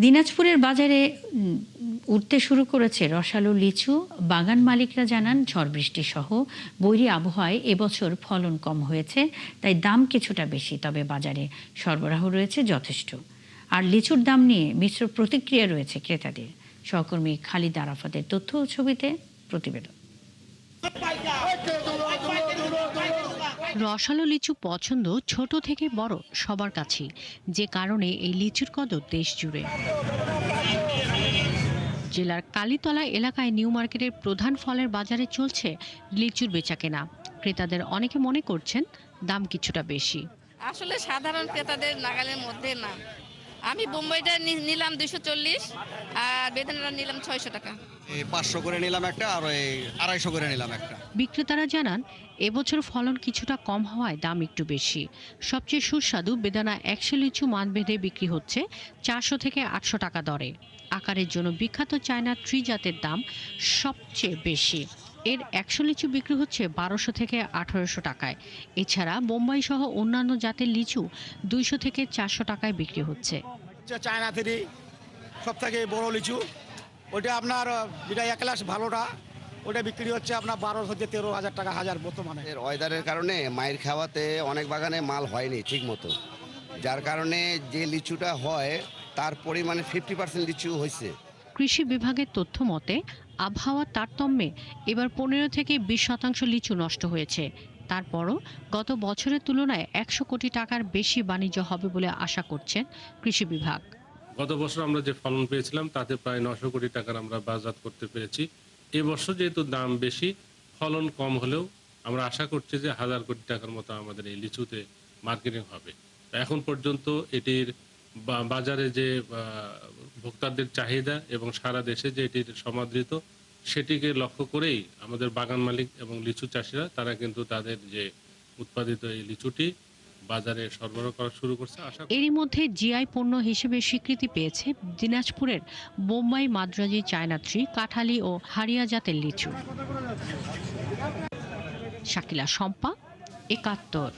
দিনাজপুরের বাজারে উঠতে শুরু করেছে রসালো লিচু। বাগান মালিকরা জানান, ঝড় বৃষ্টি সহ বৈরী আবহাওয়ায় এবছর ফলন কম হয়েছে, তাই দাম কিছুটা বেশি। তবে বাজারে সরবরাহ রয়েছে যথেষ্ট। আর লিচুর দাম নিয়ে মিশ্র প্রতিক্রিয়া রয়েছে ক্রেতাদের। সহকর্মী খালিদ আরাফাতের তথ্য ও ছবিতে প্রতিবেদন। রসালো লিচু পছন্দ ছোট থেকে বড় সবার কাছেই, যে কারণে এই লিচুর কদর দেশ জুড়ে। জেলার কালীতলা এলাকায় নিউ মার্কেটের প্রধান ফলের বাজারে চলছে লিচুর বেচাকেনা। ক্রেতাদের অনেকে মনে করছেন দাম কিছুটা বেশি। আসলে সাধারণ ক্রেতাদের নাগালের মধ্যে না। আমি বোম্বাইটা নিলাম 240, আর বেদানাটা নিলাম 600 টাকা। 500 করে নিলাম একটা, আর ওই 250 করে নিলাম একটা। বিক্রেতারা জানান, এবছর ফলন কিছুটা কম হওয়ায় দাম একটু বেশি। সবচেয়ে সুস্বাদু বেদানা 100 লিচু মানভেদে বিক্রি হচ্ছে 400 থেকে 800 টাকা দরে। আকারের জন্য বিখ্যাত চায়না ট্রি জাতের দাম সবচেয়ে বেশি। এর 100 লিচু বিক্রি হচ্ছে 1200 থেকে 1800 টাকায়। এছাড়া বোম্বাই সহ অন্যান্য জাতের লিচু 200 থেকে 400 টাকায় বিক্রি হচ্ছে। চায়না থেকে সব থেকে বড় লিচু, ওইটা আপনার যেটা 1 ক্লাস ভালোটা, ওটা বিক্রি হচ্ছে আপনার 12 থেকে 13,000 টাকা হাজার বর্তমানে। এর ওয়েদারের কারণে মায়ের খাওয়াতে অনেক বাগানে মাল হয়নি ঠিক মতো, যার কারণে যে লিচুটা হয় তার পরিমাণে 50% লিচু হয়েছে। কৃষি বিভাগের তথ্য মতে আবহাওয়ার তারতম্যে এবার 15 থেকে 20% লিচু নষ্ট হয়েছে। তারপরও গত বছরের তুলনায় 100 কোটি টাকার বেশি বাণিজ্য হবে বলে আশা করছেন কৃষি বিভাগ। গত বছর আমরা যে ফলন পেয়েছিলাম তাতে প্রায় 900 কোটি টাকার আমরা বাজার করতে পেরেছি। এবছর যেহেতু দাম বেশি, ফলন কম হলেও আমরা আশা করছি যে 1000 কোটি টাকার মতো আমাদের এই লিচুতে মার্কেটিং হবে। এখন পর্যন্ত এটির বাজারে যে ভোক্তাদের চাহিদা এবং সারা দেশে যে এটির সমাদৃত, সেটিকে লক্ষ্য করেই আমাদের বাগান মালিক এবং লিচু চাষিরা তারা কিন্তু তাদের যে উৎপাদিত এই লিচুটি বাজারে সরবরাহ করা শুরু করছে। এরই মধ্যে জিআই পণ্য হিসেবে স্বীকৃতি পেয়েছে দিনাজপুরের বোম্বাই মাদ্রাজি চায়না ট্রি, কাঠালি ও হারিয়া জাতের লিচু। শাকিলা শম্পা, ৭১।